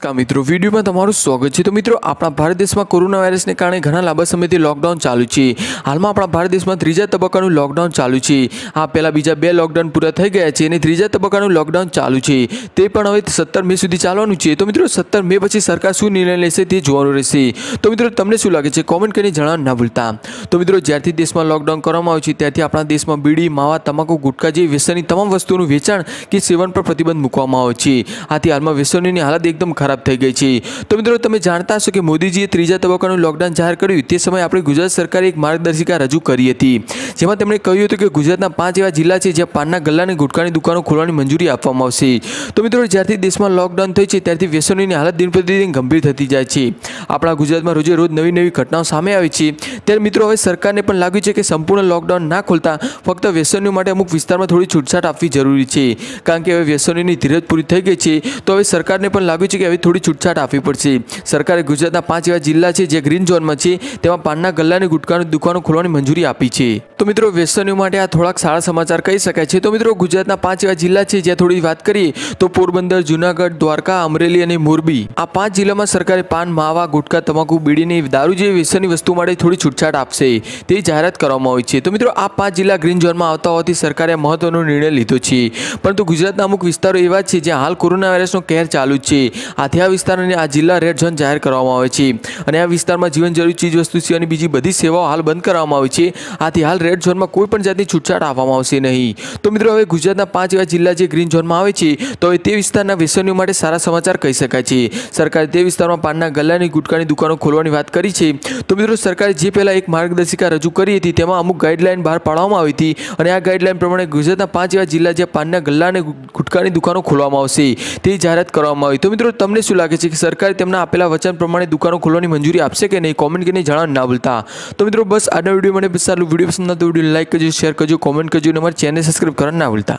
नमस्कार मित्रों, वीडियो में तमाરું स्वागत है। तो मित्रों, अपना भारत देश में कोरोना वायरस ने कारण घना लांबा समयथी लॉकडाउन चालू है। हाल में अपना भारत देश में त्रीजा तबक्काનું लॉकडाउन चालू है। आ पहला बीजा 2 लॉकडाउन पूरा थई गया है અને ત્રીજા તબક્કાનું લॉकडाउन चालू है। તે પણ હવે 17 મે સુધી ચાલવાનું છે। તો મિત્રો 17 મે પછી સરકાર શું નિર્ણય લેશે તે જોવાનું રહેશે। તો મિત્રો તમને શું લાગે છે કોમેન્ટ કરીને જણાવવાનું ના ભૂલતા। તો મિત્રો જ્યારથી દેશમાં લॉकडाउन કરવામાં આવ્યું છે ત્યારથી આપણા દેશમાં બીડી, માવા, તમાકુ, ગુટખા જેવી વ્યસનની તમામ વસ્તુઓનું વેચાણ કે સેવન પર પ્રતિબંધ મૂકવામાં આવ્યો છે। આથી હાલમાં વ્યસનોની હાલત एकदम खराब थई गई है। तो मित्रों તમે જાણતા હશો કે મોદીજીએ ત્રીજા તબક્કાનું લॉकडाउन જાહેર કર્યું તે સમયે આપણી ગુજરાત સરકારે એક માર્ગદર્શિકા રજૂ કરી હતી, જેમાં તેમણે કહ્યું હતું કે ગુજરાતના 5 એવા જિલ્લા છે જ્યાં પાનના ગલ્લા અને ગુટખાની દુકાનો ખોલવાની મંજૂરી આપવામાં આવશે। તો મિત્રો જ્યારથી દેશમાં લॉकडाउन થઈ છે ત્યારથી વ્યસનોની હાલત દિન પ્રતિદિન ગંભીર થતી જાય છે। આપણા ગુજરાતમાં રોજે રોજ નવી નવી ઘટનાઓ સામે આવે છે। ત્યારે મિત્રો હવે સરકારને પણ લાગ્યું છે કે સંપૂર્ણ લॉकडाउन ના ખોલતા ફક્ત વ્યસનીઓ માટે અમુક વિસ્તારમાં થોડી છૂટછાટ આપવી જરૂરી છે, કારણ કે હવે વ્યસનીઓની ધીરજ પૂરી થઈ ગઈ છે। તો હવે સરકારને પણ લાગ્યું છે કે હવે થોડી છૂટછાટ આપવી પડશે। સરકારે ગુજરાતના 5 એવા જિલ્લા છે જે ગ્રીન ઝોનમાં છે તેમાં પાનના ગલ્લા અને ગુટખાની દુકાનો ખોલવાની મંજૂરી આપી છે। તો મિત્રો વ્યસનીઓ માટે આ થોડાક સારા સમાચાર કહી શકાય છે। તો મિત્રો ગુજરાતના 5 એવા જિલ્લા છે જ્યાં થોડી વાત કરીએ તો પોરબંદર, જૂનાગઢ, દ્વારકા, અમરેલી અને મોરબી, આ 5 જિલ્લામાં સરકારે પાન, માવા, ગુટખા, તમાકુ, બીડીની, દારૂ જેવી વ્યસનની વસ્તુ માટે થોડી છૂટછાટ આપશે તેવી જાહેરાત કરવામાં આવી છે। તો મિત્રો આ 5 જિલ્લા ગ્રીન ઝોનમાં આવતા હોવાથી સરકારે મહત્વનો નિર્ણય લીધો છે, પરંતુ ગુજરાતના અમુક વિસ્તારો એવા છે જ્યાં હાલ કોરોના વાયરસનો કહેર ચાલુ છે। આથી આ વિસ્તારોને આ જિલ્લા રેડ ઝોન જાહેર કરવામાં આવે છે અને આ વિસ્તારમાં જીવન જરૂરી ચીજ વસ્તુ છે અને બીજી બધી સેવાઓ હાલ બંધ કરવામાં આવી છે। આથી હાલ રેડ ઝોનમાં કોઈ પણ જાતની છૂટછાટ આપવામાં આવશે નહીં। તો મિત્રો હવે ગુજરાતના 5 એવા જિલ્લા જે ગ્રીન ઝોનમાં આવે છે તો હવે તે વિસ્તારના વ્યસનીઓ માટે સારા સમાચાર કહી શકાય છે। સરકારે તે વિસ્તારમાં પાનના ગલ્લાની, ગુટખાની દુકાનો ખોલવાની વાત કરી છે। તો મિત્રો સરકારે જે પહેલા એક માર્ગદર્શિકા રજૂ કરી હતી તેમાં અમુક ગાઈડલાઈન બહાર પાડવામાં આવી હતી અને આ ગાઈડલાઈન પ્રમાણે ગુજરાતના 5 એવા જિલ્લા જ્યાં પાનના ગલ્લા અને ગુટખાની દુકાનો ખોલવામાં આવશે તેવી જાહેરાત કરવામાં આવી। તો મિત્રો તમને શું લાગે છે કે સરકારે તેમના આપેલા વચન પ્રમાણે દુકાનો ખોલવાની મંજૂરી આપશે કે નહીં? કોમેન્ટ કરીને જણાવવાનું ના ભૂલતા। તો મિત્રો બસ આજનો વિડીયો મને બસ આટલું। વિડીયો પસંદ આવે તો વિડીયો લાઈક કરજો, શેર કરજો, કોમેન્ટ કરજો અને અમારી ચેનલ સબસ્ક્રાઇબ કરવાનું ના ભૂલતા।